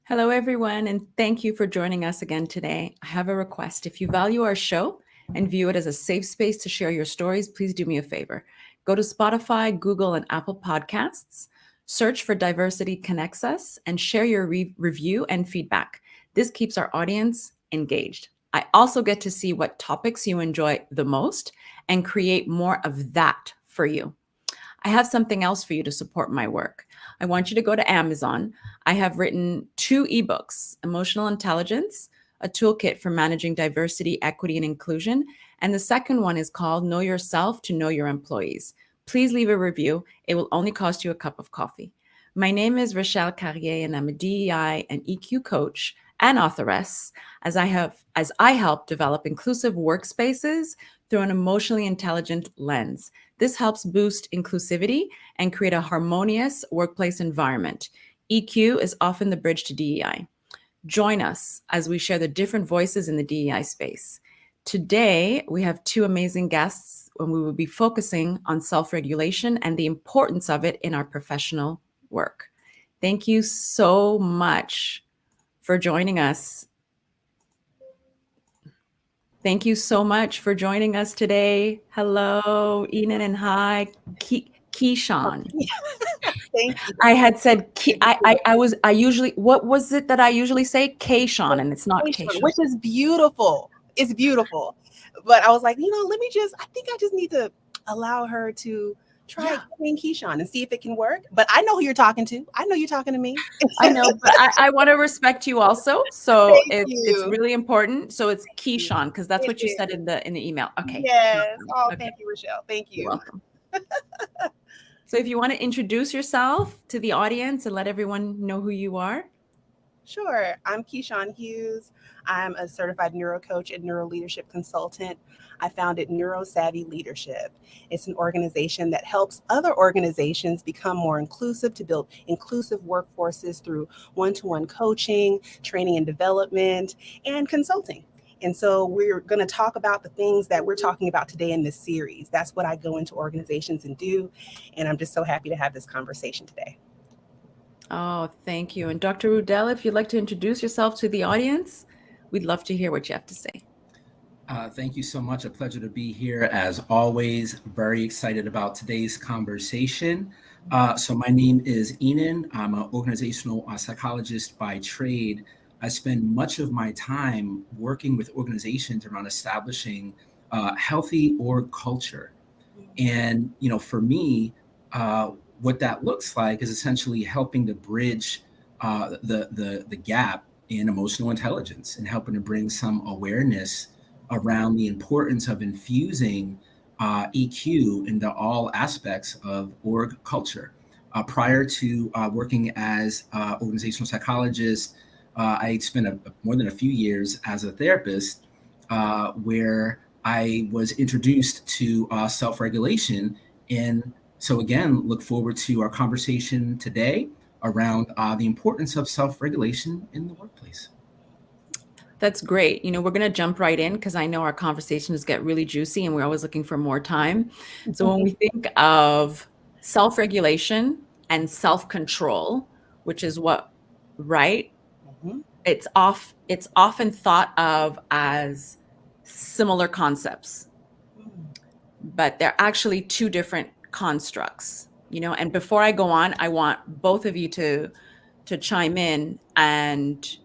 Hello, everyone, and thank you for joining us again today. I have a request. If you value our show and view it as a safe space to share your stories, please do me a favor. Go to Spotify, Google, and Apple Podcasts, search for Diversity Connects Us, and share your review and feedback. This keeps our audience engaged. I also get to see what topics you enjoy the most and create more of that for you. I have something else for you to support my work. I want you to go to Amazon. I have written two ebooks: Emotional Intelligence, a toolkit for managing diversity, equity, and inclusion. And the second one is called Know Yourself to Know Your Employees. Please leave a review. It will only cost you a cup of coffee. My name is Rochelle Carrier, and I'm a DEI and EQ coach and authoress, as I help develop inclusive workspaces through an emotionally intelligent lens. This helps boost inclusivity and create a harmonious workplace environment. EQ is often the bridge to DEI. Join us as we share the different voices in the DEI space. Today, we have two amazing guests, and we will be focusing on self regulation and the importance of it in our professional work. Thank you so much for joining us. Thank you so much for joining us today. Hello, Enan, and hi, Keyshawn. Thank you. I had said I usually, what was it that I usually say? Kayshawn, and it's not Kayshawn. Which is beautiful. It's beautiful. But I was like, I think I just need to allow her to try Queen Keyshawn and see if it can work. But I know who you're talking to. I know you're talking to me. I know, but I want to respect you also. So Thank it's you. really important. So it's Keyshawn because that's It what you is. said in the email. Okay. Yes. Keyshawn. Oh, Okay. thank you, Rochelle. Thank You're you. welcome. So if you want to introduce yourself to the audience and let everyone know who you are. Sure. I'm Keyshawn Hughes. I'm a certified neuro coach and neuro leadership consultant. I founded NeuroSavvy Leadership. It's an organization that helps other organizations become more inclusive to build inclusive workforces through one to one coaching, training and development, and consulting. And so we're going to talk about the things that we're talking about today in this series. That's what I go into organizations and do. And I'm just so happy to have this conversation today. Oh, thank you. And Dr. Rudell, if you'd like to introduce yourself to the audience, we'd love to hear what you have to say. Thank you so much. A pleasure to be here. As always, very excited about today's conversation. So my name is Enan. I'm an organizational psychologist by trade. I spend much of my time working with organizations around establishing healthy org culture. And, for me, what that looks like is essentially helping to bridge the gap in emotional intelligence and helping to bring some awareness around the importance of infusing EQ into all aspects of org culture. Prior to working as organizational psychologist, I spent more than a few years as a therapist, where I was introduced to self-regulation. And so again, look forward to our conversation today around the importance of self-regulation in the workplace. That's great. We're going to jump right in because I know our conversations get really juicy and we're always looking for more time. So when we think of self-regulation and self-control, which is what, right? Mhm. It's often thought of as similar concepts, but they're actually two different constructs, and before I go on, I want both of you to chime in, and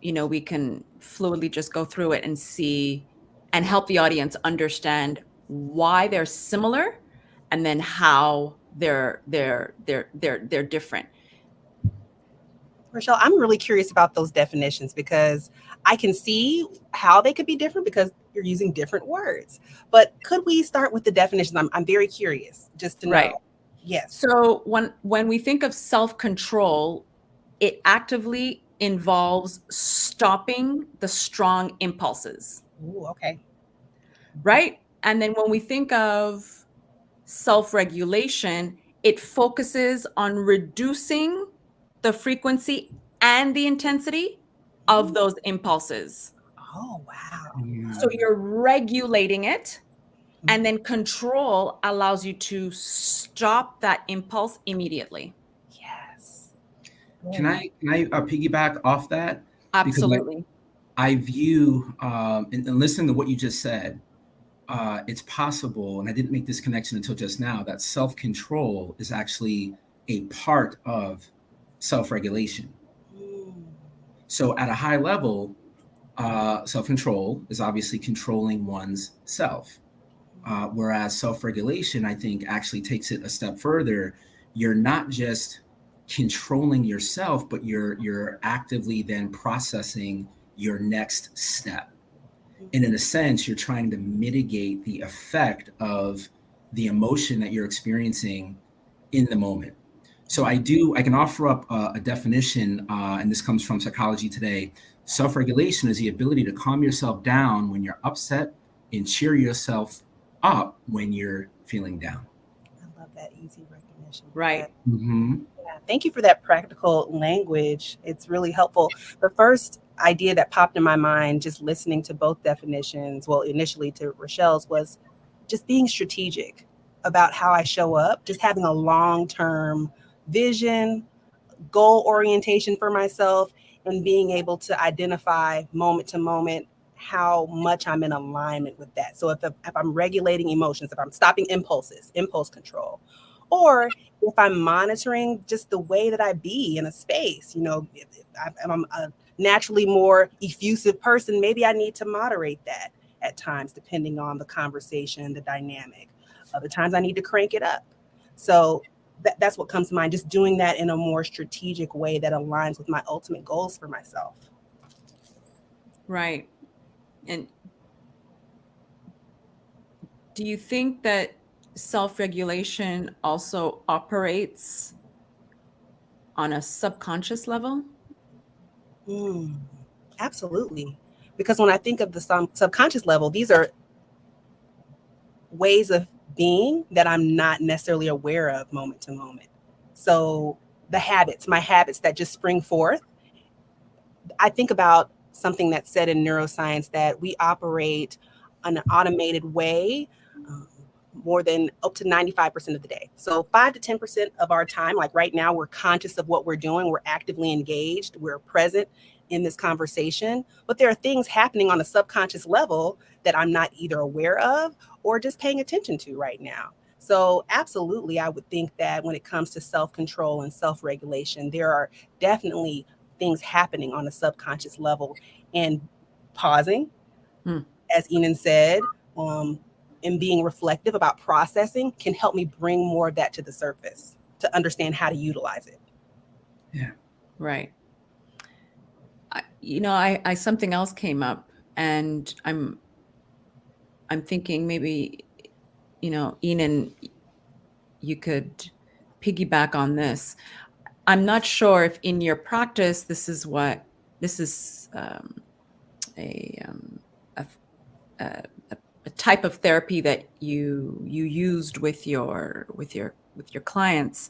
we can fluidly just go through it and see and help the audience understand why they're similar and then how they're different. Rochelle, I'm really curious about those definitions because I can see how they could be different because you're using different words. But could we start with the definitions? I'm very curious just to Right. know. Yes. So when we think of self-control, it actively involves stopping the strong impulses, Ooh, okay. right? And then when we think of self-regulation, it focuses on reducing the frequency and the intensity of those impulses. Oh, wow. So you're regulating it, and then control allows you to stop that impulse immediately. Yes. Can I piggyback off that? Because Absolutely. I view, and listening to what you just said, it's possible, and I didn't make this connection until just now, that self-control is actually a part of self-regulation. Mm. So at a high level, self-control is obviously controlling one's self. Whereas self-regulation, I think, actually takes it a step further. You're not just controlling yourself, but you're actively then processing your next step. And in a sense, you're trying to mitigate the effect of the emotion that you're experiencing in the moment. So I can offer up a definition, and this comes from Psychology Today. Self-regulation is the ability to calm yourself down when you're upset and cheer yourself up when you're feeling down. I love that easy recognition. Right. Mm-hmm. Yeah, thank you for that practical language. It's really helpful. The first idea that popped in my mind, just listening to both definitions, well, initially to Rochelle's, was just being strategic about how I show up, just having a long term vision, goal orientation for myself, and being able to identify moment to moment how much I'm in alignment with that. So if I'm regulating emotions, if I'm stopping impulses, impulse control, or if I'm monitoring just the way that I be in a space, if I'm a naturally more effusive person, maybe I need to moderate that at times, depending on the conversation, the dynamic. Other times I need to crank it up. So that's what comes to mind, just doing that in a more strategic way that aligns with my ultimate goals for myself. Right. And do you think that self-regulation also operates on a subconscious level? Absolutely. Because when I think of the subconscious level, these are ways of being that I'm not necessarily aware of moment to moment. So my habits that just spring forth, I think about something that's said in neuroscience that we operate on an automated way um, more than up to 95% of the day. So 5 to 10% of our time, like right now, we're conscious of what we're doing. We're actively engaged. We're present in this conversation. But there are things happening on a subconscious level that I'm not either aware of or just paying attention to right now. So absolutely, I would think that when it comes to self-control and self-regulation, there are definitely things happening on a subconscious level, and pausing, Hmm. as Enan said, and being reflective about processing can help me bring more of that to the surface to understand how to utilize it. Yeah. Right. I something else came up, and I'm thinking maybe, Enan, you could piggyback on this. I'm not sure if in your practice this is a, um, a, a a type of therapy that you used with your clients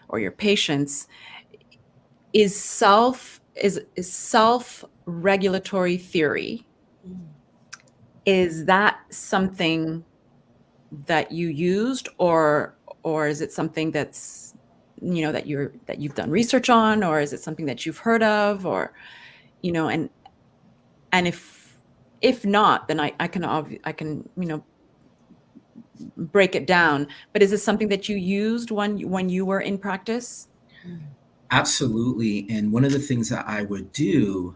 or your patients. Is self regulatory theory, is that something that you used, or is it something that's that you've done research on, or is it something that you've heard of, or and if not, then I can break it down. But is this something that you used when you were in practice? Absolutely. And one of the things that I would do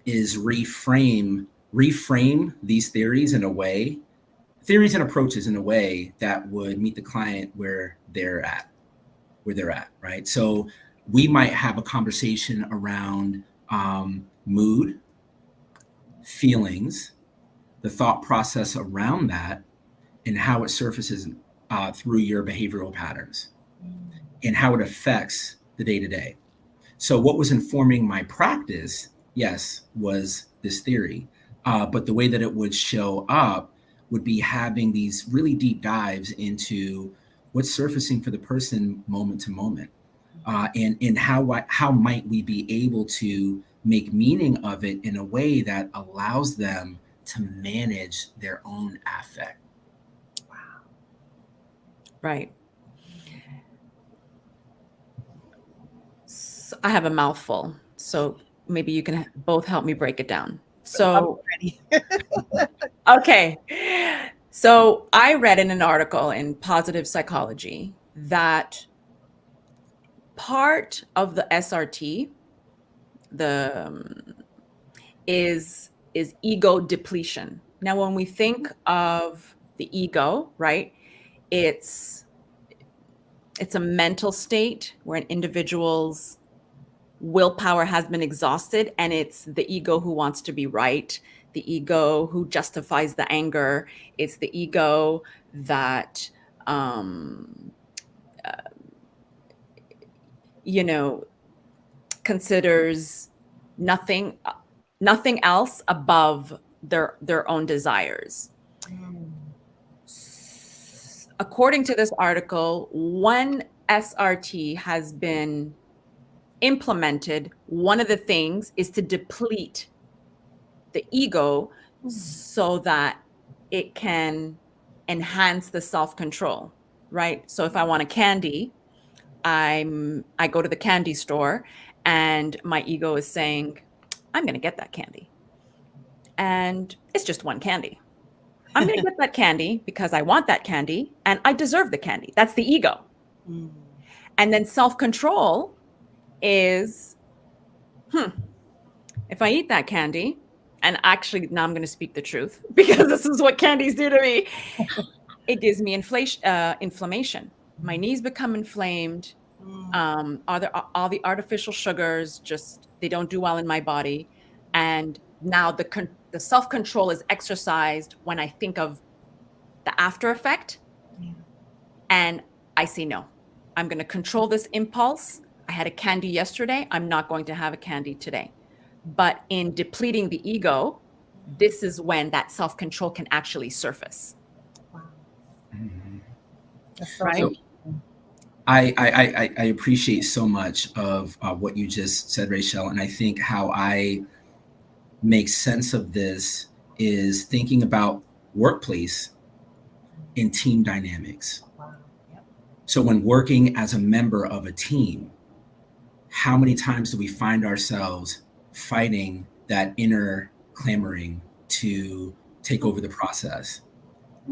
is reframe these theories and approaches in a way that would meet the client where they're at, right? So we might have a conversation around mood, feelings, the thought process around that, and how it surfaces through your behavioral patterns and how it affects the day to day. So, what was informing my practice, yes, was this theory. But the way that it would show up would be having these really deep dives into what's surfacing for the person moment to moment. And how might we be able to make meaning of it in a way that allows them to manage their own affect. Right. So I have a mouthful, so maybe you can both help me break it down. I'm So, ready. okay. So I read in an article in Positive Psychology that part of the SRT, the is ego depletion. Now, when we think of the ego, right, it's it's a mental state where an individual's willpower has been exhausted, and it's the ego who wants to be right, the ego who justifies the anger, it's the ego that um, you know considers nothing nothing else above their own desires. Mm. According to this article, when SRT has been implemented, one of the things is to deplete the ego so that it can enhance the self-control, right? So if I want a candy, I go to the candy store and my ego is saying, I'm going to get that candy. And it's just one candy. I'm going to get that candy because I want that candy and I deserve the candy. That's the ego. Mm. And then self-control is, if I eat that candy, and actually now I'm going to speak the truth because this is what candies do to me. It gives me inflammation. My knees become inflamed. All the artificial sugars just, they don't do well in my body. And now the self-control is exercised when I think of the after effect. Yeah. And I say, no, I'm going to control this impulse. I had a candy yesterday. I'm not going to have a candy today. But in depleting the ego, this is when that self-control can actually surface. Wow. Mhm. That's so Right. So I appreciate so much of what you just said, Rachel, and I think how I make sense of this is thinking about workplace and team dynamics. wow. Yep. So when working as a member of a team, how many times do we find ourselves fighting that inner clamoring to take over the process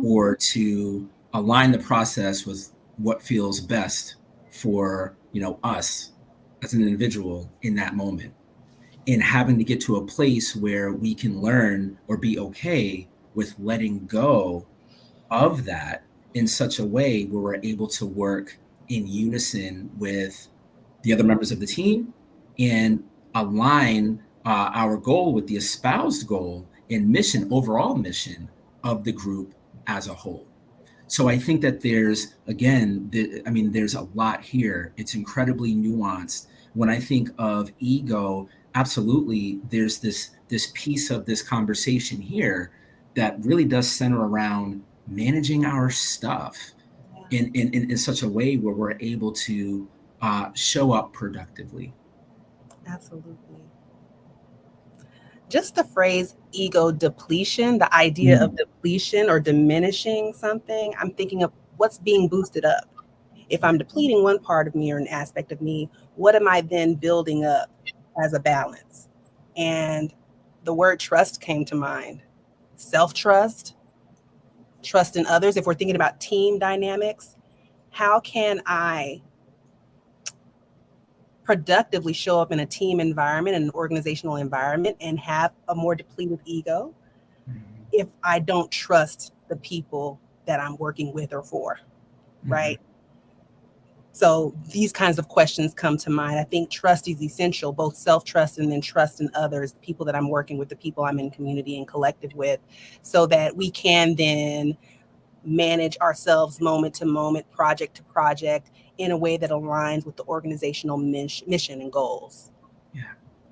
or to align the process with what feels best for us as an individual in that moment, and having to get to a place where we can learn or be okay with letting go of that in such a way where we're able to work in unison with the other members of the team and align our goal with the espoused goal and mission, overall mission of the group as a whole. So I think that there's, again, there's a lot here. It's incredibly nuanced. When I think of ego, absolutely, there's this piece of this conversation here that really does center around managing our stuff in such a way where we're able to show up productively. Absolutely. Just the phrase ego depletion, the idea of depletion or diminishing something, I'm thinking of what's being boosted up. If I'm depleting one part of me or an aspect of me, what am I then building up as a balance? And the word trust came to mind. Self-trust, trust in others. If we're thinking about team dynamics, how can I productively show up in a team environment, an organizational environment, and have a more depleted ego if I don't trust the people that I'm working with or for, right? So these kinds of questions come to mind. I think trust is essential, both self-trust and then trust in others, the people that I'm working with, the people I'm in community and collective with, so that we can then manage ourselves moment to moment, project to project, in a way that aligns with the organizational mission and goals.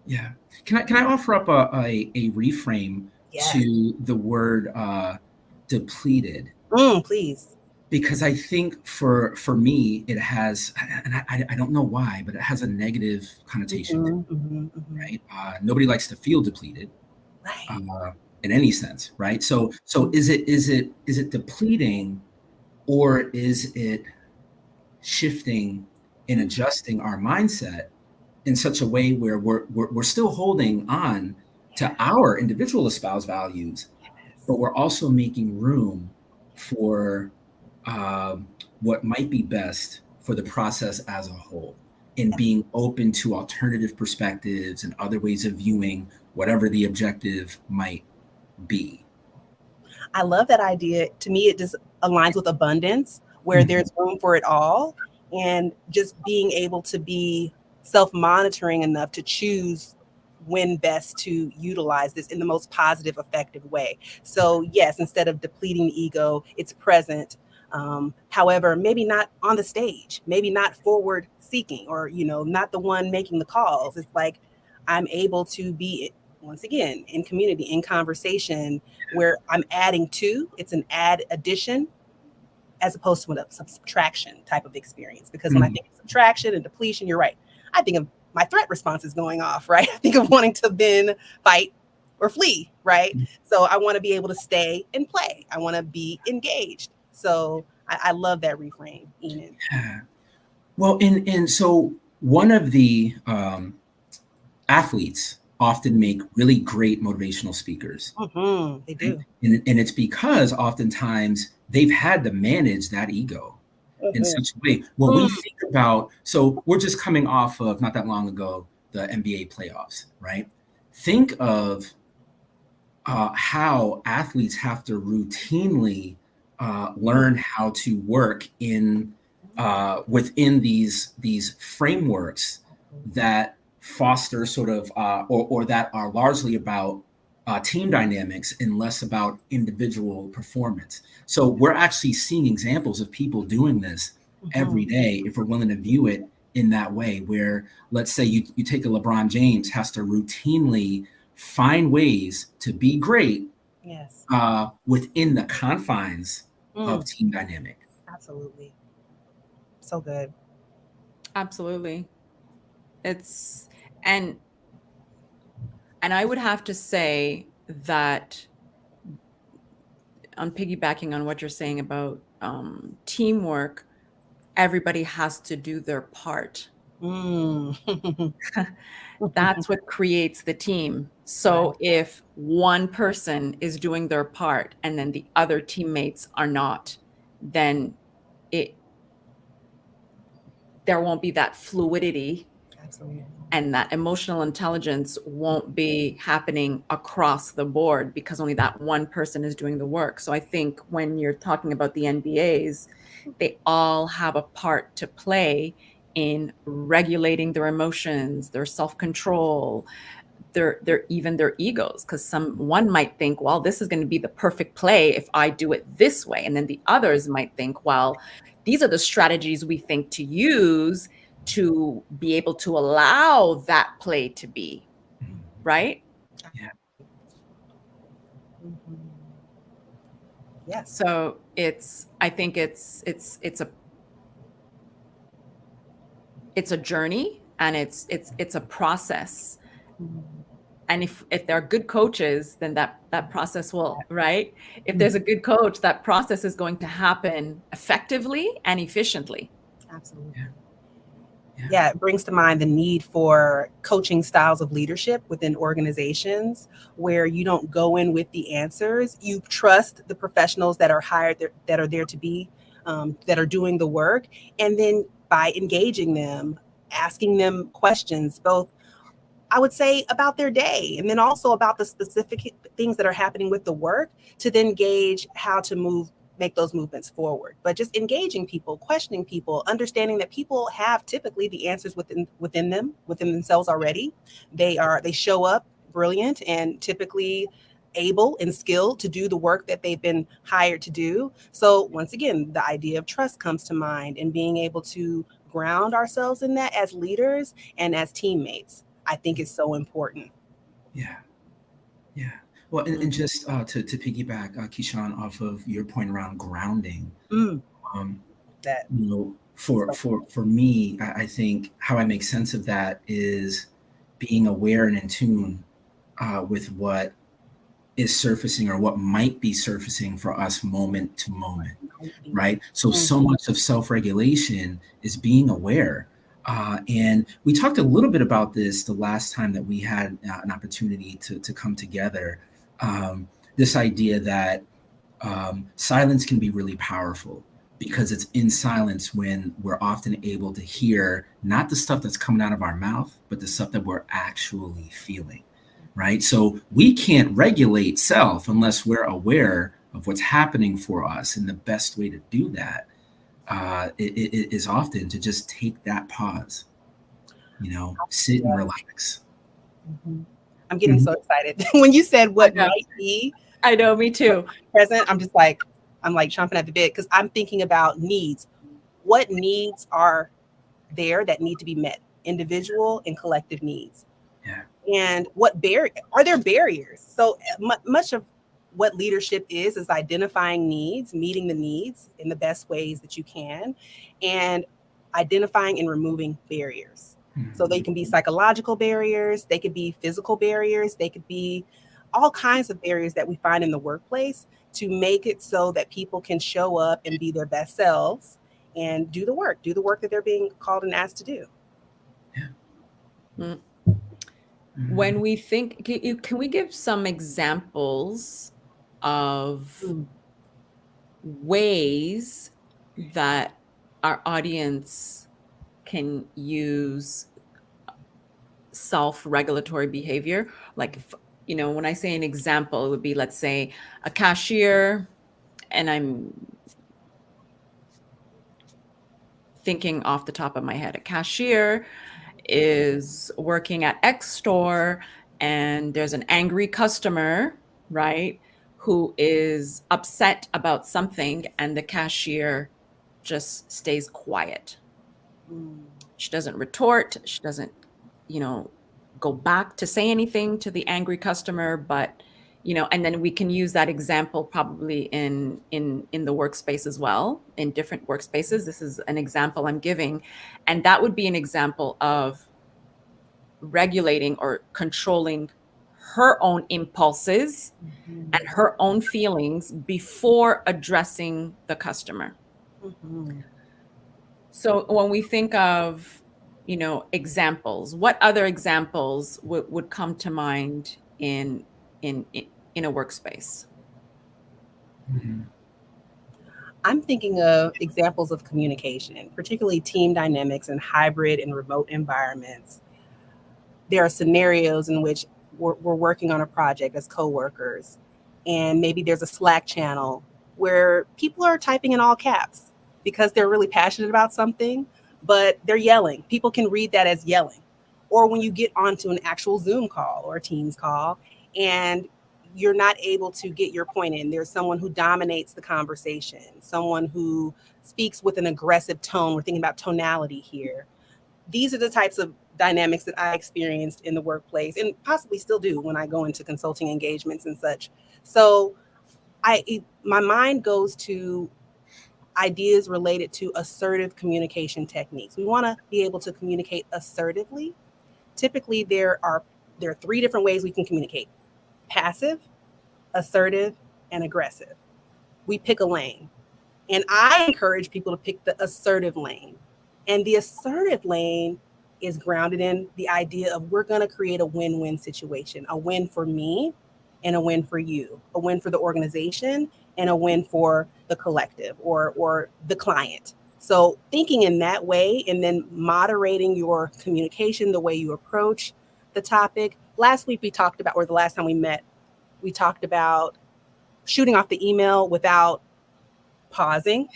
Yeah. Can I offer up a reframe Yes. to the word depleted? Please. Because I think for me, it has, and I don't know why, but it has a negative connotation, right? Nobody likes to feel depleted, Right. in any sense, right? So is it depleting, or is it shifting and adjusting our mindset in such a way where we're still holding on to our individual espoused values, but we're also making room for what might be best for the process as a whole, and being open to alternative perspectives and other ways of viewing whatever the objective might be. I love that idea. To me, it just aligns with abundance, where there's room for it all, and just being able to be self-monitoring enough to choose when best to utilize this in the most positive, effective way. So yes, instead of depleting the ego, it's present. However, maybe not on the stage, maybe not forward seeking, or, not the one making the calls. It's like I'm able to be, once again, in community, in conversation, where I'm adding to, it's an addition, as opposed to a subtraction type of experience. Because when I think of subtraction and depletion, you're right. I think of my threat response is going off, right? I think of wanting to then fight or flee, right? So I want to be able to stay and play. I want to be engaged. So I love that reframe, Enan. Yeah. Well, and so one of the athletes often make really great motivational speakers. They do. And it's because oftentimes they've had to manage that ego in such a way. When we think about, so we're just coming off of, not that long ago, the NBA playoffs, right? Think of how athletes have to routinely learn how to work in within these frameworks that foster sort of or that are largely about team dynamics and less about individual performance. So we're actually seeing examples of people doing this every day, if we're willing to view it in that way, where, let's say you take a LeBron James, has to routinely find ways to be great within the confines of team dynamic. Absolutely. So good. Absolutely. It's, and I would have to say that, on piggybacking on what you're saying about teamwork, everybody has to do their part. That's what creates the team. So if one person is doing their part and then the other teammates are not, then there won't be that fluidity. Absolutely. And that emotional intelligence won't be happening across the board because only that one person is doing the work. So I think when you're talking about the NBAs, they all have a part to play in regulating their emotions, their self-control, their even their egos. Because one might think, well, this is going to be the perfect play if I do it this way. And then the others might think, well, these are the strategies we think to use to be able to allow that play to be, right? Yeah. Yes. So I think it's a journey, and it's a process. And if there are good coaches, then that process will, right? If there's a good coach, that process is going to happen effectively and efficiently. Absolutely. Yeah, it brings to mind the need for coaching styles of leadership within organizations, where you don't go in with the answers. You trust the professionals that are hired, that are there to be, that are doing the work. And then by engaging them, asking them questions, both, I would say, about their day, and then also about the specific things that are happening with the work, to then gauge how to make those movements forward. But just engaging people, questioning people, understanding that people have typically the answers within themselves already. They show up brilliant and typically able and skilled to do the work that they've been hired to do. So once again, the idea of trust comes to mind, and being able to ground ourselves in that as leaders and as teammates, I think is so important. Yeah. Well, and just to piggyback, Keyshawn, off of your point around grounding, for me, I think how I make sense of that is being aware and in tune with what is surfacing, or what might be surfacing for us moment to moment, right? So much of self-regulation is being aware And we talked a little bit about this the last time that we had an opportunity to come together. This idea that silence can be really powerful because it's in silence when we're often able to hear not the stuff that's coming out of our mouth, but the stuff that we're actually feeling, right? So we can't regulate self unless we're aware of what's happening for us. And the best way to do that it is often to just take that pause, sit and relax. Mhm. I'm getting so excited when you said what know. might be I know, me too. present. I'm like chomping at the bit because I'm thinking about needs. What needs are there that need to be met? Individual and collective needs. Yeah. And are there barriers? So much of what leadership is identifying needs, meeting the needs in the best ways that you can, and identifying and removing barriers. So they can be psychological barriers, they could be physical barriers, they could be all kinds of barriers that we find in the workplace to make it so that people can show up and be their best selves and do the work that they're being called and asked to do. Mm. When we think, can we give some examples of ways that our audience can use self-regulatory behavior? Like, when I say an example, it would be, let's say, a cashier, and I'm thinking off the top of my head, a cashier is working at X store and there's an angry customer, right, who is upset about something, and the cashier just stays quiet. She doesn't retort. She doesn't, go back to say anything to the angry customer, but and then we can use that example probably in the workspace as well, in different workspaces. This is an example I'm giving, and that would be an example of regulating or controlling her own impulses and her own feelings before addressing the customer. So when we think of examples, what other examples would come to mind in a workspace? I'm thinking of examples of communication, particularly team dynamics in hybrid and remote environments. There are scenarios in which we're working on a project as coworkers, and maybe there's a Slack channel where people are typing in all caps because they're really passionate about something, but they're yelling. People can read that as yelling. Or when you get onto an actual Zoom call or a Teams call and you're not able to get your point in, there's someone who dominates the conversation, someone who speaks with an aggressive tone. We're thinking about tonality here. These are the types of dynamics that I experienced in the workplace and possibly still do when I go into consulting engagements and such. So my mind goes to ideas related to assertive communication techniques. We want to be able to communicate assertively. Typically, there are 3 different ways we can communicate: passive, assertive, and aggressive. We pick a lane. And I encourage people to pick the assertive lane. And the assertive lane is grounded in the idea of we're going to create a win-win situation, a win for me and a win for you, a win for the organization and a win for the collective or the client. So thinking in that way and then moderating your communication, the way you approach the topic. Last week we talked about, or the last time we met, we talked about shooting off the email without pausing,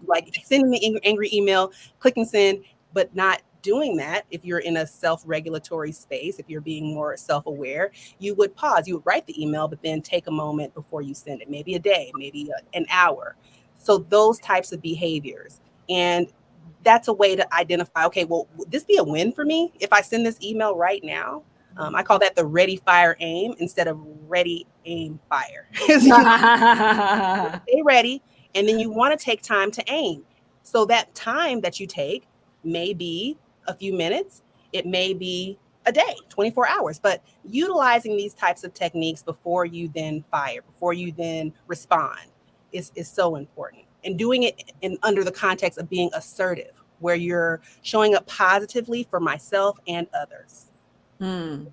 like sending the angry email, clicking send, but not doing that. If you're in a self-regulatory space, if you're being more self-aware, you would pause, you would write the email, but then take a moment before you send it, maybe a day, maybe an hour. So those types of behaviors. And that's a way to identify, okay, well, would this be a win for me if I send this email right now? I call that the ready, fire, aim instead of ready, aim, fire. Stay ready, and then you want to take time to aim. So that time that you take may be a few minutes, it may be a day, 24 hours, but utilizing these types of techniques before you then fire, before you then respond is so important. And doing it under the context of being assertive. where you're showing up positively for myself and others. Hmm.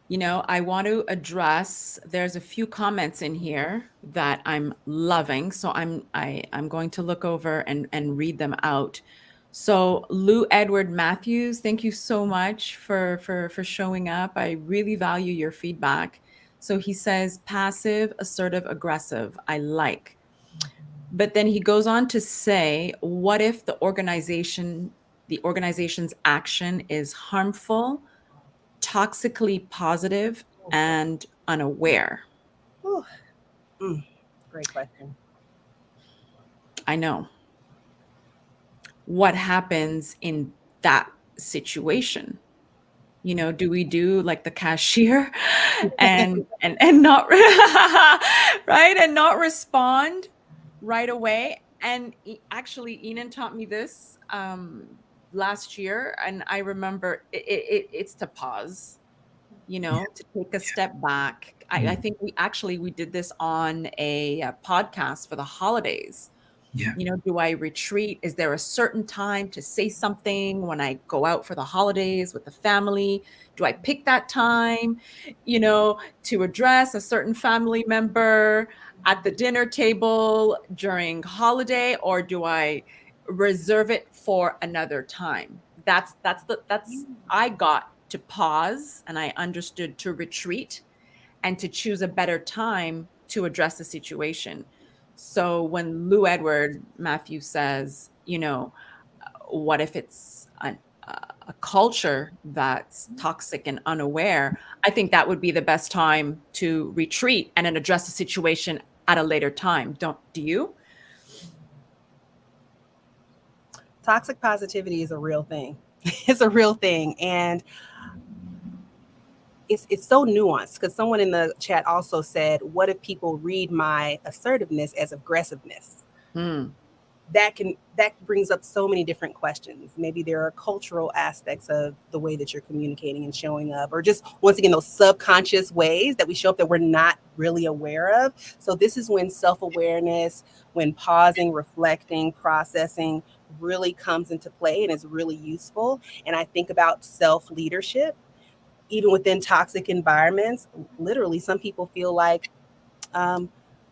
You know, I want to address, there's a few comments in here that I'm loving. So I'm going to look over and read them out. So Lou Edward Matthews, thank you so much for showing up. I really value your feedback. So he says passive, assertive, aggressive. I like. But then he goes on to say, what if the organization's action is harmful, toxically positive, and unaware? Whew. Great question. I know. What happens in that situation? You know, do we do like the cashier and not right and not respond right away? And actually, Enan taught me this last year, and I remember it's to pause, you know, to take a step back. I think we did this on a podcast for the holidays. Yeah. You know, do I retreat? Is there a certain time to say something when I go out for the holidays with the family? Do I pick that time, you know, to address a certain family member at the dinner table during holiday, or do I reserve it for another time? That's I got to pause, and I understood to retreat and to choose a better time to address the situation. So when Lou Edward Matthew says, you know, what if it's a culture that's toxic and unaware? I think that would be the best time to retreat and then address the situation at a later time. Do you? Toxic positivity is a real thing. It's a real thing. And it's so nuanced, because someone in the chat also said, what if people read my assertiveness as aggressiveness? That brings up so many different questions. Maybe there are cultural aspects of the way that you're communicating and showing up, or just, once again, those subconscious ways that we show up that we're not really aware of. So this is when self-awareness, when pausing, reflecting, processing really comes into play and is really useful. And I think about self-leadership. Even within toxic environments, literally, some people feel like the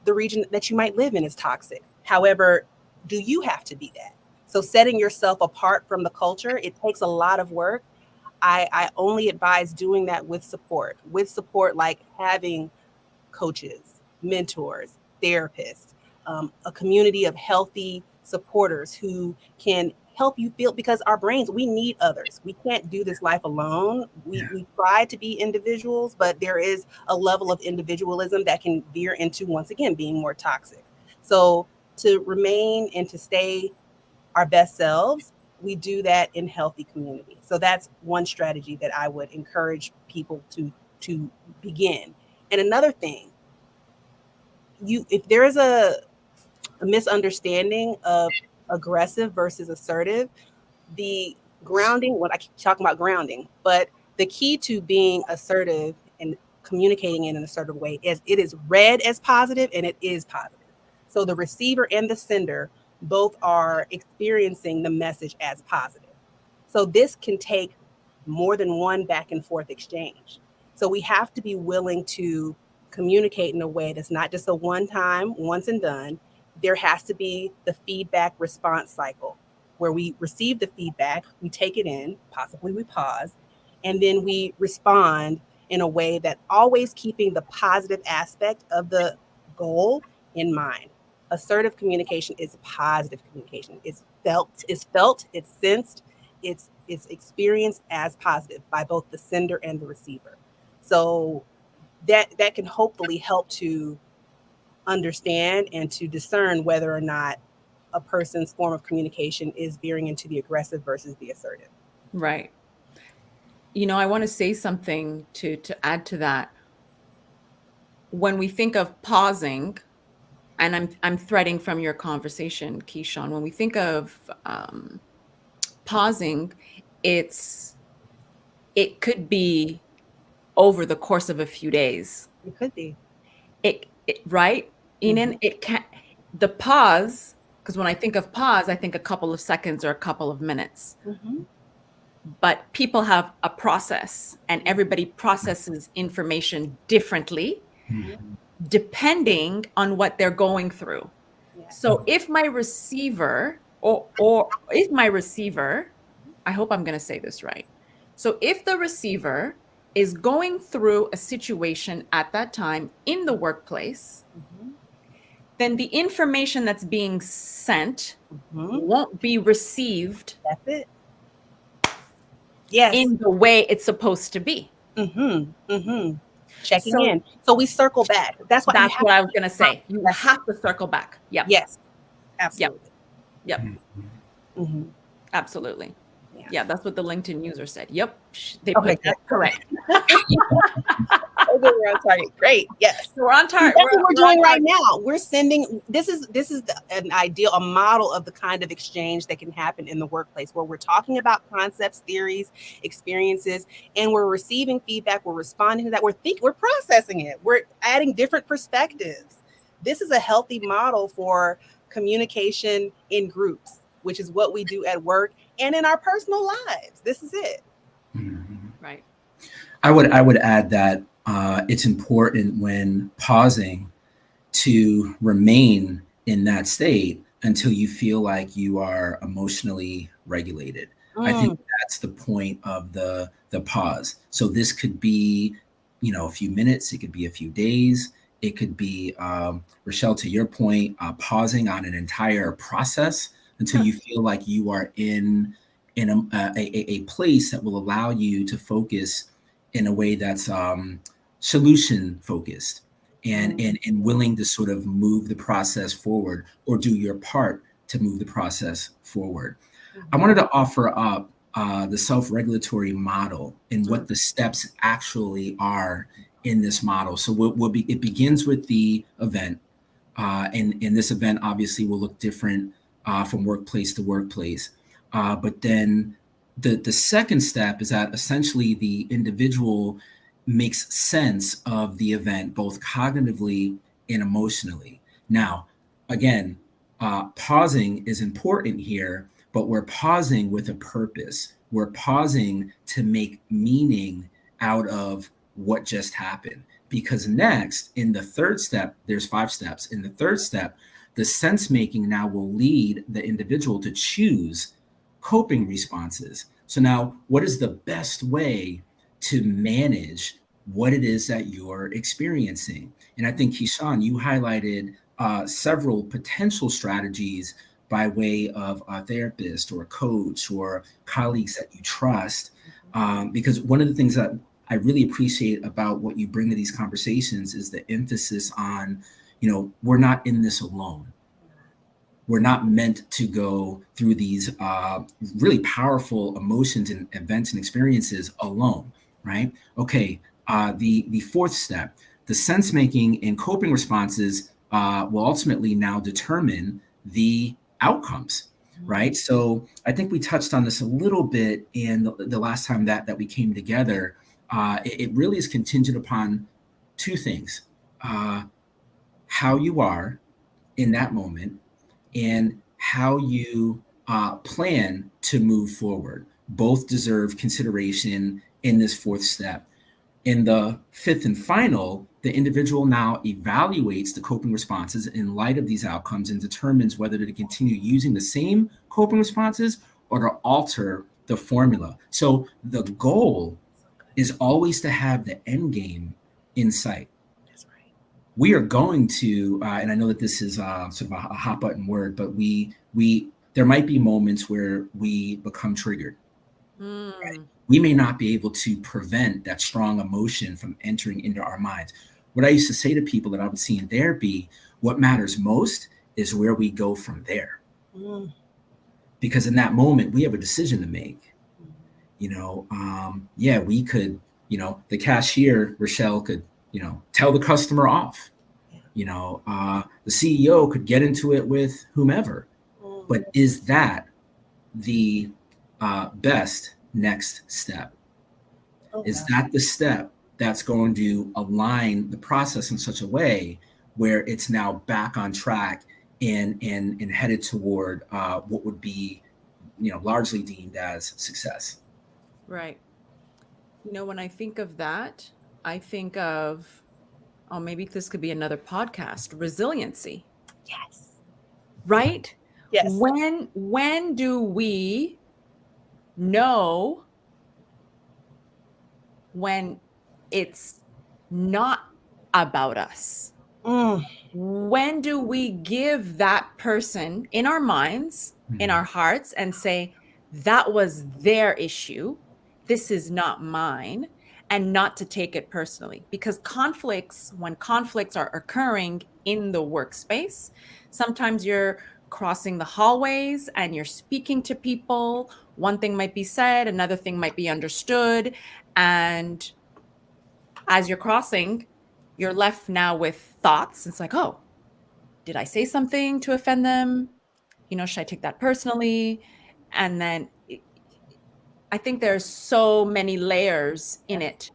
region that you might live in is toxic. However, do you have to be that? So setting yourself apart from the culture, it takes a lot of work. I only advise doing that with support, like having coaches, mentors, therapists, a community of healthy supporters who can help you feel, because our brains, we need others. We can't do this life alone. We try to be individuals, but there is a level of individualism that can veer into, once again, being more toxic. So to remain and to stay our best selves, we do that in healthy community. So that's one strategy that I would encourage people to begin. And another thing, if there is a misunderstanding of aggressive versus assertive, the grounding, what I keep talking about grounding, but the key to being assertive and communicating in an assertive way is it is read as positive and it is positive. So the receiver and the sender both are experiencing the message as positive. So this can take more than one back and forth exchange. So we have to be willing to communicate in a way that's not just a one time, once and done. There has to be the feedback response cycle where we receive the feedback, we take it in, possibly we pause, and then we respond in a way that always keeping the positive aspect of the goal in mind. Assertive communication is positive communication. It's felt, it's sensed, it's experienced as positive by both the sender and the receiver. So that can hopefully help to understand and to discern whether or not a person's form of communication is veering into the aggressive versus the assertive. Right. You know, I want to say something to add to that. When we think of pausing, and I'm threading from your conversation, Keyshawn, when we think of pausing, it could be over the course of a few days. It could be. Right, Enan? The pause Because when I think of pause, I think a couple of seconds or a couple of minutes. Mhm. But people have a process, and everybody processes information differently depending on what they're going through. Yeah. So if my receiver or if my receiver, I hope I'm going to say this right. So if the receiver is going through a situation at that time in the workplace, Mhm. then the information that's being sent Mhm. won't be received That's it. Yes. in the way it's supposed to be. Checking So in. So we circle back. That's what that's what I was going to say. You That's have to circle back. Yep. Yes, absolutely. Yep. Mhm. Absolutely. Yeah. Yeah, that's what the LinkedIn user said. Yep. They Okay, put that correct. Okay, we're on target. Great. Yes. So we're on target. That's what we're doing on right target. now. We're sending. This is an ideal, a model of the kind of exchange that can happen in the workplace, where we're talking about concepts, theories, experiences, and we're receiving feedback. We're responding to that. We're processing it. We're adding different perspectives. This is a healthy model for communication in groups, which is what we do at work and in our personal lives. This is it. Right. I would add that it's important when pausing to remain in that state until you feel like you are emotionally regulated. I think that's the point of the pause. So this could be, a few minutes. It could be a few days. It could be, Rochelle, to your point, pausing on an entire process until you feel like you are in a place that will allow you to focus in a way that's solution focused and willing to sort of move the process forward or do your part to move the process forward. I wanted to offer up the self-regulatory model and what the steps actually are in this model. So it begins with the event. And this event obviously will look different from workplace to workplace. But then the second step is that essentially the individual makes sense of the event, both cognitively and emotionally. Now, again, pausing is important here, but we're pausing with a purpose. We're pausing to make meaning out of what just happened. Because next, in the third step, there's 5 steps. In the third step, the sense making now will lead the individual to choose coping responses. So now, what is the best way to manage what it is that you're experiencing? And I think, Keyshawn, you highlighted several potential strategies by way of a therapist or a coach or colleagues that you trust. Because one of the things that I really appreciate about what you bring to these conversations is the emphasis on, we're not in this alone. We're not meant to go through these really powerful emotions and events and experiences alone, right? Okay, the fourth step, the sense making and coping responses will ultimately now determine the outcomes, right? So I think we touched on this a little bit in the last time that we came together. It really is contingent upon 2 things: how you are in that moment and how you plan to move forward. Both deserve consideration in this 4th step. In the 5th and final, the individual now evaluates the coping responses in light of these outcomes and determines whether to continue using the same coping responses or to alter the formula. So the goal is always to have the end game in sight. That's right. We are going to, and I know that this is sort of a hot button word, but there might be moments where we become triggered. Right? We may not be able to prevent that strong emotion from entering into our minds. What I used to say to people that I would see in therapy, what matters most is where we go from there. Because in that moment, we have a decision to make. We could, the cashier, Rochelle, could, tell the customer off. The CEO could get into it with whomever. But is that the best next step? Is that the step that's going to align the process in such a way where it's now back on track and headed toward what would be, largely deemed as success. Right. When I think of that, I think of, oh, maybe this could be another podcast, resiliency, Yes. right? Yes. When do we know when it's not about us? Mm. When do we give that person in our minds, in our hearts, and say, that was their issue, this is not mine, and not to take it personally? Because when conflicts are occurring in the workspace, sometimes you're crossing the hallways and you're speaking to people. One thing might be said, another thing might be understood. And as you're crossing, you're left now with thoughts. It's like, oh, did I say something to offend them? Should I take that personally? And then I think there's so many layers in it.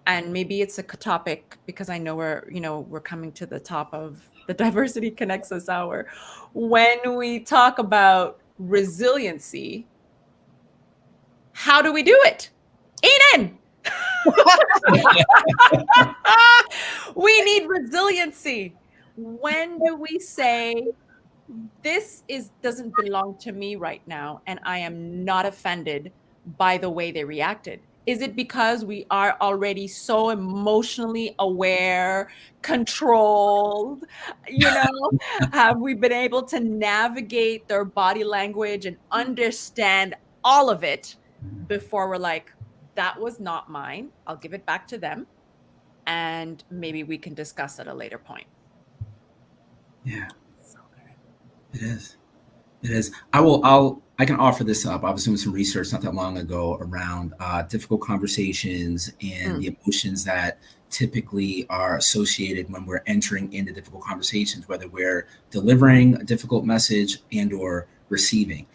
And maybe it's a topic, because I know we're coming to the top of the Diversity Connects Us hour. When we talk about resiliency, how do we do it? Eden! We need resiliency. When do we say, this doesn't belong to me right now, and I am not offended by the way they reacted? Is it because we are already so emotionally aware, controlled? Have we been able to navigate their body language and understand all of it before we're like, that was not mine, I'll give it back to them, and maybe we can discuss at a later point? Yeah, it is. It is. I can offer this up. I was doing some research not that long ago around difficult conversations and the emotions that typically are associated when we're entering into difficult conversations, whether we're delivering a difficult message and or receiving.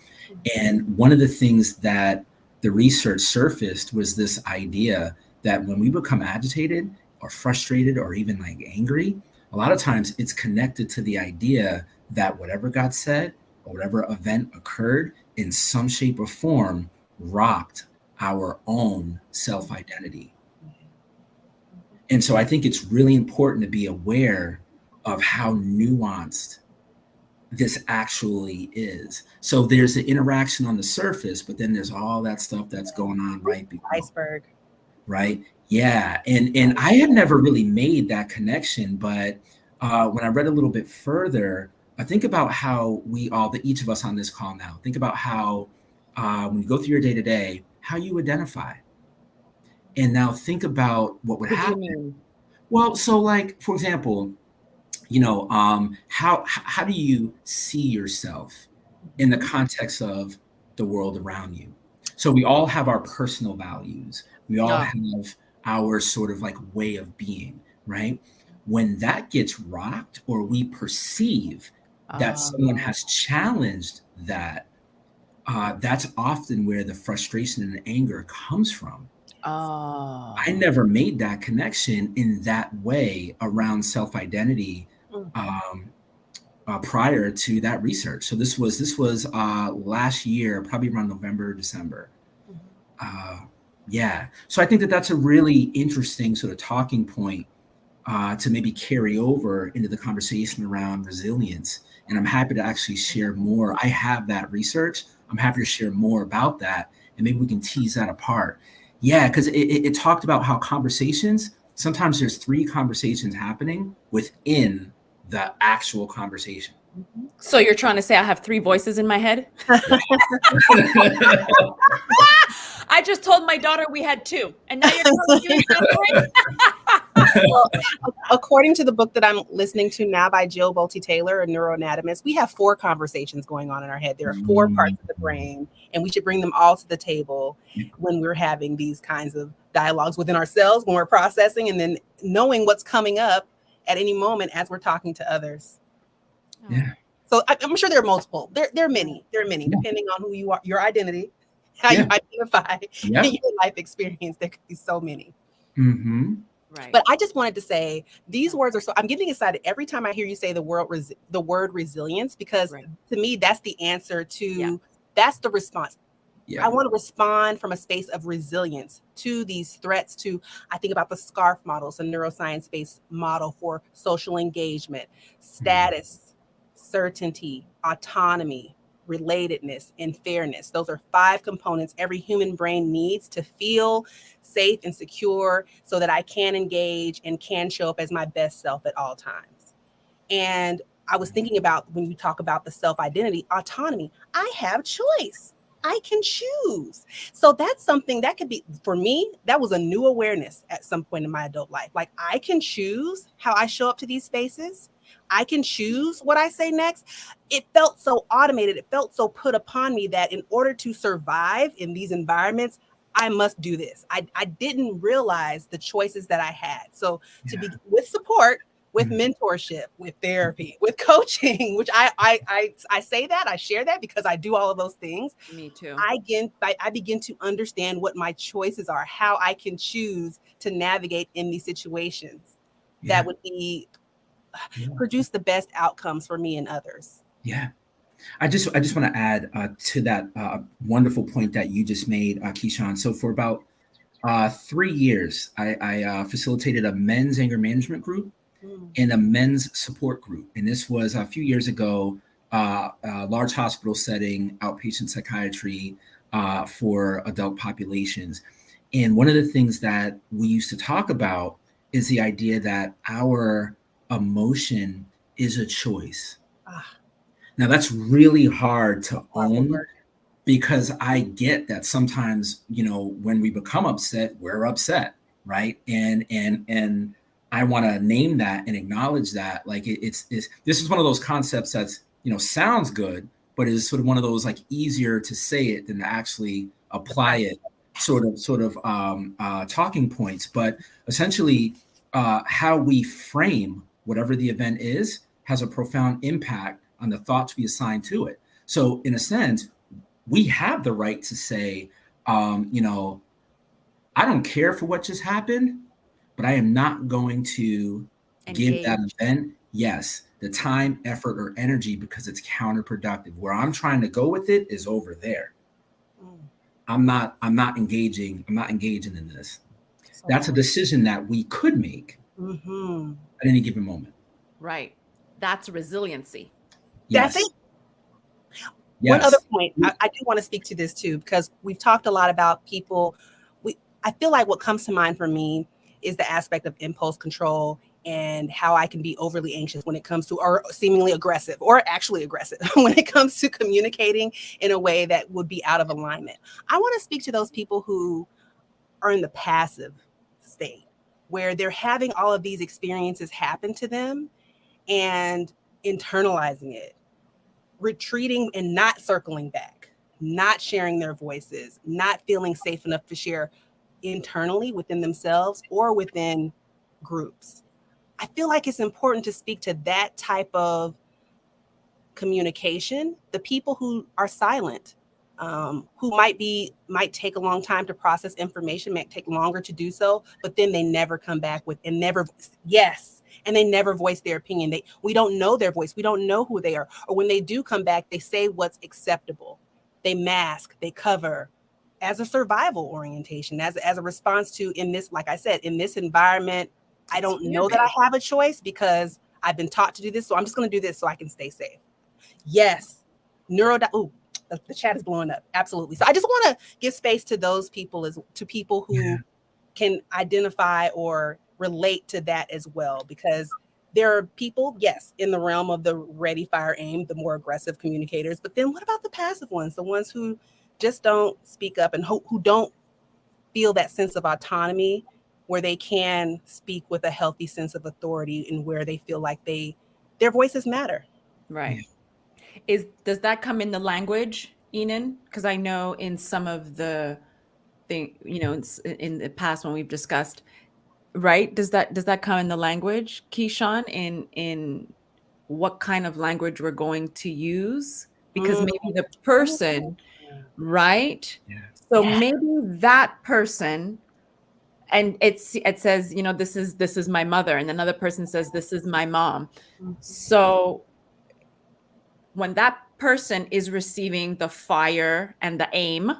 And one of the things that the research surfaced was this idea that when we become agitated or frustrated or even like angry, a lot of times it's connected to the idea that whatever got said or whatever event occurred in some shape or form rocked our own self-identity. And so I think it's really important to be aware of how nuanced this actually is. So there's the interaction on the surface, but then there's all that stuff that's going on right below. Iceberg. Right? Yeah. And I had never really made that connection, but when I read a little bit further, I think about how each of us on this call now, think about how when you go through your day to day, how you identify. And now think about what would happen. Well, so like, for example, how do you see yourself in the context of the world around you? So we all have our personal values. We all have our sort of like way of being, right? When that gets rocked or we perceive that someone has challenged that, that's often where the frustration and anger comes from. I never made that connection in that way around self-identity prior to that research. So this was last year, probably around November, December. Yeah. So I think that's a really interesting sort of talking point to maybe carry over into the conversation around resilience. And I'm happy to actually share more. I have that research. I'm happy to share more about that, and maybe we can tease that apart. Yeah, because it talked about how sometimes there's 3 conversations happening within the actual conversation. So you're trying to say I have 3 voices in my head? I just told my daughter we had 2, and now you're telling me you have 3? Well, according to the book that I'm listening to now by Jill Bolte Taylor, a neuroanatomist, we have 4 conversations going on in our head. There are 4 parts of the brain, and we should bring them all to the table when we're having these kinds of dialogues within ourselves, when we're processing, and then knowing what's coming up at any moment as we're talking to others. Yeah. So I'm sure there are multiple. There are many, depending on who you are, your identity, how you identify, and your life experience. There could be so many. Mm-hmm. Right. But I just wanted to say these words are so, I'm getting excited every time I hear you say the word resilience, because Right. to me, that's the answer to, Yeah. that's the response. Yeah. I want to respond from a space of resilience to these threats. To, I think about the SCARF models, a neuroscience-based model for social engagement, status, certainty, autonomy, relatedness, and fairness. Those are 5 components every human brain needs to feel safe and secure so that I can engage and can show up as my best self at all times. And I was thinking about, when you talk about the self-identity, autonomy, I have choice. I can choose. So that's something that could be, for me, that was a new awareness at some point in my adult life. Like, I can choose how I show up to these spaces. I can choose what I say next. It felt so automated. It felt so put upon me that in order to survive in these environments, I must do this. I didn't realize the choices that I had. So to be with support, with mentorship, with therapy, with coaching, which I say that, I share that because I do all of those things. Me too. I begin to understand what my choices are, how I can choose to navigate in these situations that would be produce the best outcomes for me and others. Yeah. I just want to add to that wonderful point that you just made, Keyshawn. So for about 3 years, I facilitated a men's anger management group and a men's support group. And this was a few years ago, a large hospital setting, outpatient psychiatry for adult populations. And one of the things that we used to talk about is the idea that our emotion is a choice. Now, that's really hard to own, because I get that sometimes, when we become upset, we're upset, right? And I want to name that and acknowledge that. Like, it's this is one of those concepts that's, sounds good, but is sort of one of those, like, easier to say it than to actually apply it sort of talking points. But essentially, how we frame whatever the event is has a profound impact on the thoughts we assign to it. So in a sense, we have the right to say, I don't care for what just happened, but I am not going to give that event, the time, effort, or energy, because it's counterproductive. Where I'm trying to go with it is over there. I'm not engaging in this. That's a decision that we could make at any given moment. Right. That's resiliency. Yes. That's it. Yes. One other point, I do want to speak to this too, because we've talked a lot about people. I feel like what comes to mind for me is the aspect of impulse control and how I can be overly anxious when it comes to, or seemingly aggressive, or actually aggressive when it comes to communicating in a way that would be out of alignment. I want to speak to those people who are in the passive state, where they're having all of these experiences happen to them and internalizing it, retreating and not circling back, not sharing their voices, not feeling safe enough to share internally within themselves or within groups. I feel like it's important to speak to that type of communication, the people who are silent, who might take a long time to process information, might take longer to do so, but then they never come back with, and never, and they never voice their opinion. We don't know their voice. We don't know who they are. Or when they do come back, they say what's acceptable. They mask, they cover as a survival orientation, as a response to, in this, like I said, in this environment, I don't know that I have a choice because I've been taught to do this. So I'm just going to do this so I can stay safe. Yes. The chat is blowing up. Absolutely. So I just want to give space to those people, to people who can identify or relate to that as well, because there are people, yes, in the realm of the ready, fire, aim, the more aggressive communicators. But then what about the passive ones, the ones who just don't speak up and who don't feel that sense of autonomy, where they can speak with a healthy sense of authority and where they feel like their voices matter. Right. Does that come in the language, Enan? Because I know in some of the thing, in the past when we've discussed, right? Does that come in the language, Keyshawn, in what kind of language we're going to use? Because maybe the person, right? So maybe that person and it says, you know, this is my mother, and another person says this is my mom. So when that person is receiving the fire and the aim,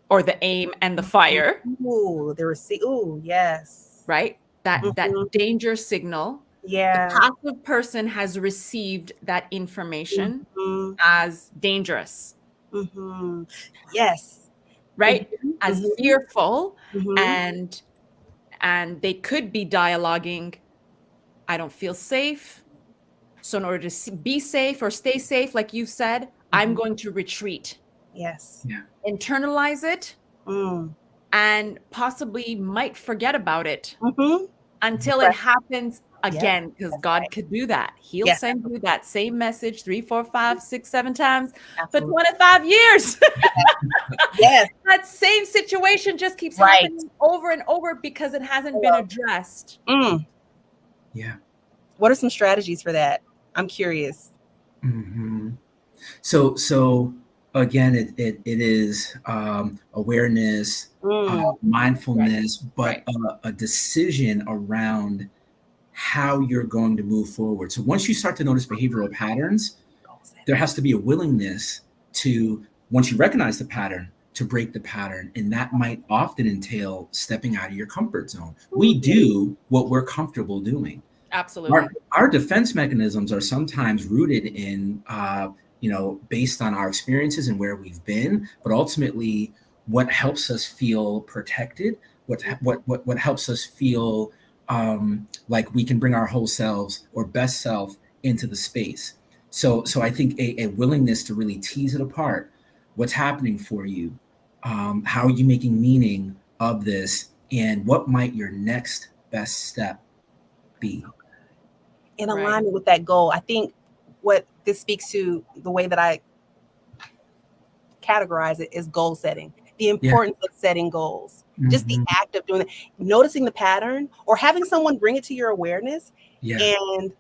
or the aim and the fire, Ooh, ooh, yes. right? That danger signal. Yeah. The passive person has received that information as dangerous. Yes. Right? As fearful, Mhm. and they could be dialoguing, I don't feel safe. So in order to be safe or stay safe, like you said, I'm going to retreat. Yes. Yeah. Internalize it and possibly might forget about it until it happens again, because God could do that. He'll Yes. send you that same message 3, 4, 5, 6, 7 times for Absolutely. 25 years. Yes. That same situation just keeps Right. happening over and over because it hasn't been addressed. Yeah. What are some strategies for that? I'm curious. So again, it is awareness, mindfulness, but a decision around how you're going to move forward. So once you start to notice behavioral patterns, there has to be a willingness to, once you recognize the pattern, to break the pattern. And that might often entail stepping out of your comfort zone. We do what we're comfortable doing. Absolutely. Our defense mechanisms are sometimes rooted in, based on our experiences and where we've been, but ultimately what helps us feel protected, what helps us feel like we can bring our whole selves or best self into the space. So I think a willingness to really tease it apart. What's happening for you? How are you making meaning of this? And what might your next best step be? In alignment with that goal, I think what this speaks to, the way that I categorize it, is goal setting. The importance of setting goals. Just the act of doing it, noticing the pattern, or having someone bring it to your awareness, and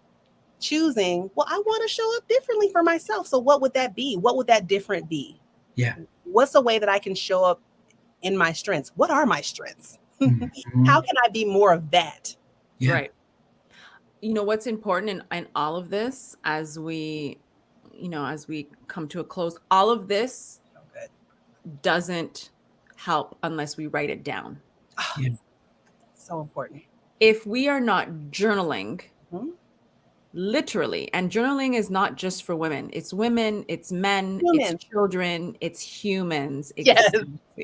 choosing, well, I want to show up differently for myself. So what would that be? What would that different be? Yeah. What's a way that I can show up in my strengths? What are my strengths? How can I be more of that? Yeah. Right. You know, what's important in all of this, as we come to a close, all of this doesn't help unless we write it down. Yeah. So important. If we are not journaling, literally, and journaling is not just for women, it's women, it's men, it's children, it's humans. Yes.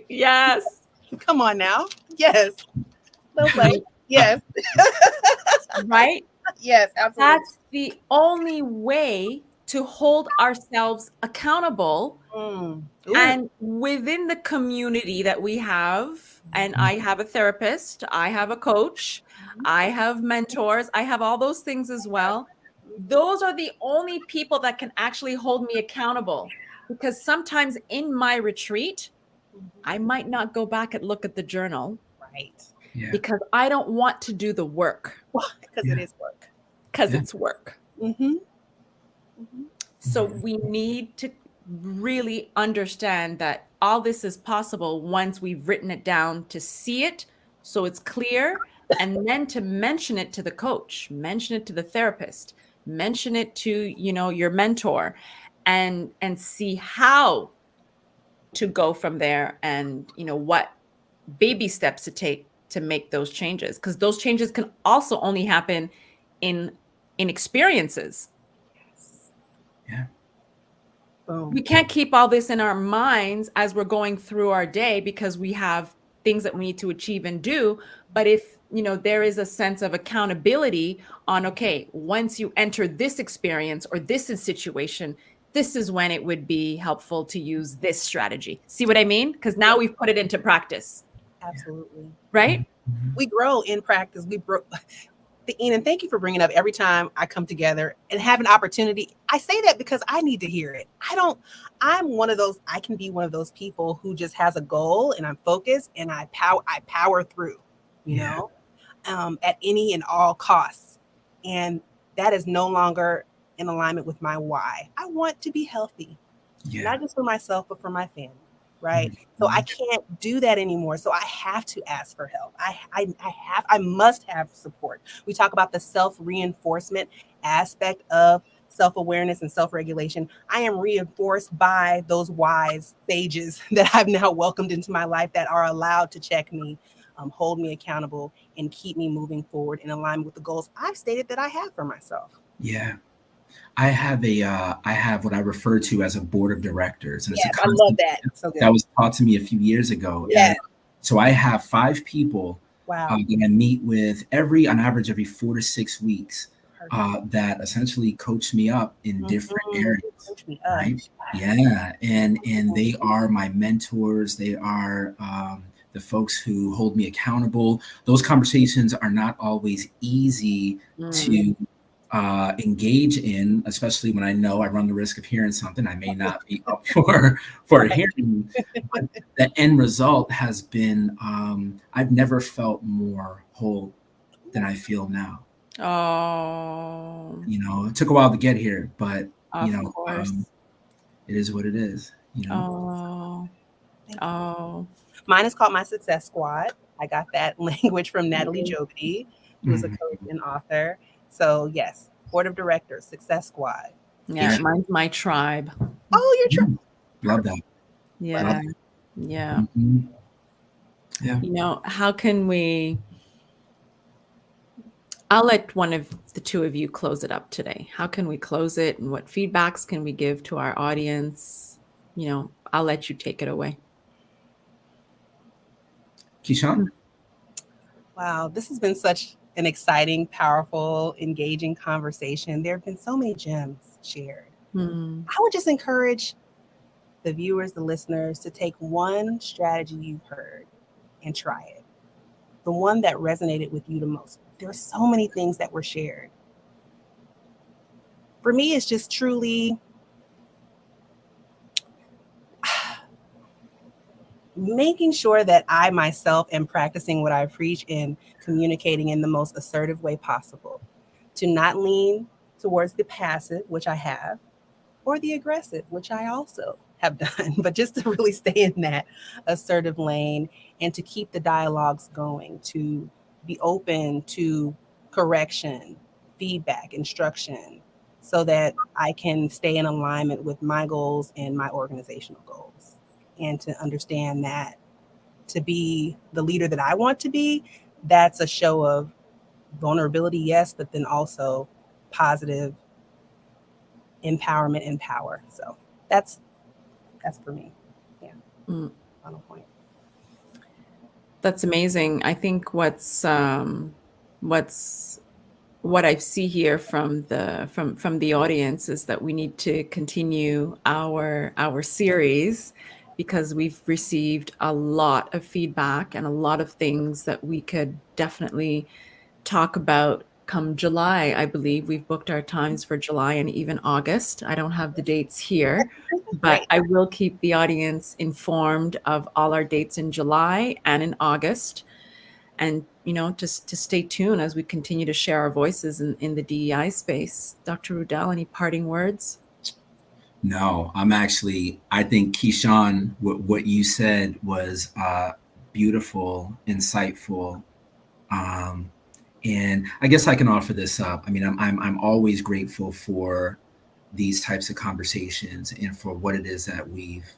Yes. Come on now. Yes. Okay. Yes. Right? Yes, absolutely. That's the only way to hold ourselves accountable. And within the community that we have, and I have a therapist, I have a coach, I have mentors, I have all those things as well. Those are the only people that can actually hold me accountable, because sometimes in my retreat, I might not go back and look at the journal. Right. Yeah. Because I don't want to do the work. Because it is work. Because it's work. So we need to really understand that all this is possible once we've written it down, to see it so it's clear, and then to mention it to the coach, mention it to the therapist, mention it to, your mentor, and see how to go from there, and what baby steps to take to make those changes, because those changes can also only happen in experiences. Yeah. We can't keep all this in our minds as we're going through our day, because we have things that we need to achieve and do. But if, there is a sense of accountability on, okay, once you enter this experience or this situation, this is when it would be helpful to use this strategy. See what I mean? Because now we've put it into practice. Absolutely. Right? We grow in practice. Enyn, thank you for bringing up every time I come together and have an opportunity. I say that because I need to hear it. I can be one of those people who just has a goal, and I'm focused, and I power through, at any and all costs. And that is no longer in alignment with my why. I want to be healthy, not just for myself, but for my family. right? So I can't do that anymore. So I have to ask for help. I must have support. We talk about the self-reinforcement aspect of self-awareness and self-regulation. I am reinforced by those wise sages that I've now welcomed into my life that are allowed to check me, hold me accountable, and keep me moving forward in alignment with the goals I've stated that I have for myself. Yeah. I have what I refer to as a board of directors, and it's a Yes, I love concept that. So that good. was taught to me a few years ago. Yes. And so I have 5 people Wow. that I meet with on average, every 4 to 6 weeks, that essentially coach me up in different areas, Coach me up. right? Yeah, and they are my mentors. They are the folks who hold me accountable. Those conversations are not always easy to engage in, especially when I know I run the risk of hearing something I may not be up for hearing. But the end result has been I've never felt more whole than I feel now. Oh, It took a while to get here, but of course. it is what it is. Oh, oh. Mine is called My Success Squad. I got that language from Natalie Jovity, who is a coach and author. So yes, board of directors, Success Squad. Yeah, mine's my tribe. Oh, your tribe. Love that. Yeah, yeah. Mhm. Yeah. How can we? I'll let one of the two of you close it up today. How can we close it, and what feedbacks can we give to our audience? I'll let you take it away. Keyshawn? Wow, this has been such an exciting, powerful, engaging conversation. There have been so many gems shared. I would just encourage the viewers, the listeners, to take one strategy you've heard and try it. The one that resonated with you the most. There are so many things that were shared. For me, it's just truly making sure that I myself am practicing what I preach and communicating in the most assertive way possible. To not lean towards the passive, which I have, or the aggressive, which I also have done, but just to really stay in that assertive lane and to keep the dialogues going, to be open to correction, feedback, instruction, so that I can stay in alignment with my goals and my organizational goals. And to understand that to be the leader that I want to be, that's a show of vulnerability, yes, but then also positive empowerment and power. So that's for me. Yeah. Final point. That's amazing. I think what I see here from the audience is that we need to continue our series, because we've received a lot of feedback and a lot of things that we could definitely talk about come July. I believe we've booked our times for July and even August. I don't have the dates here, but I will keep the audience informed of all our dates in July and in August. And, just to stay tuned as we continue to share our voices in the DEI space. Dr. Rudell, any parting words? No, I think Keyshawn, what you said was beautiful, insightful. And I guess I can offer this up. I mean, I'm always grateful for these types of conversations and for what it is that we've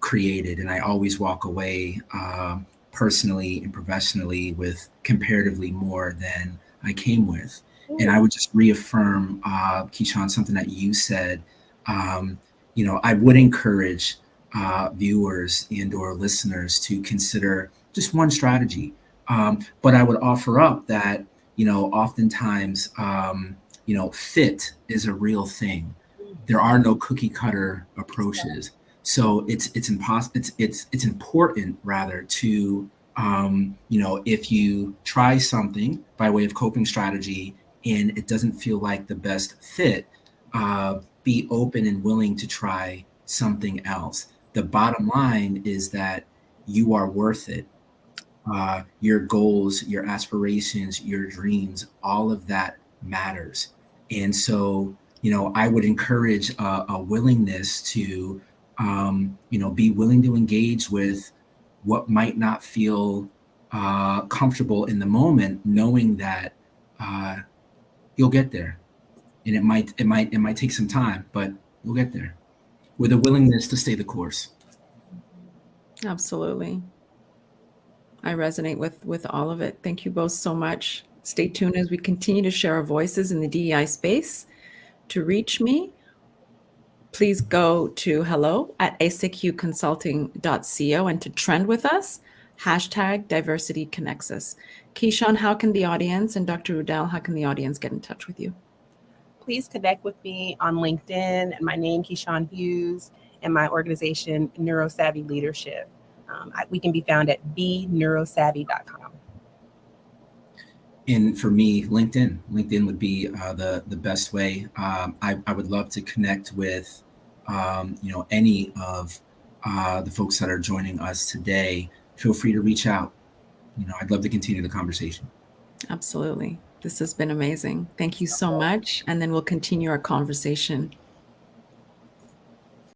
created. And I always walk away personally and professionally with comparatively more than I came with. And I would just reaffirm, Keyshawn, something that you said. I would encourage viewers and or listeners to consider just one strategy. But I would offer up that, oftentimes, fit is a real thing. There are no cookie cutter approaches. So it's impossible. It's important rather to, if you try something by way of coping strategy and it doesn't feel like the best fit, be open and willing to try something else. The bottom line is that you are worth it. Your goals, your aspirations, your dreams, all of that matters. And so, I would encourage a willingness to be willing to engage with what might not feel comfortable in the moment, knowing that you'll get there. And it might take some time, but you'll get there with a willingness to stay the course. Absolutely. I resonate with all of it. Thank you both so much. Stay tuned as we continue to share our voices in the DEI space. To reach me, please go to hello@asecconsulting.co, and to trend with us, #DiversityConnectsUs. Keyshawn, how can the audience, and Dr. Rudell, how can the audience get in touch with you? Please connect with me on LinkedIn, and my name, Keyshawn Hughes, and my organization, Neurosavvy Leadership. We can be found at beneurosavvy.com. And for me, LinkedIn would be the best way. I would love to connect with any of the folks that are joining us today. Feel free to reach out. I'd love to continue the conversation. Absolutely. This has been amazing. Thank you so much. And then we'll continue our conversation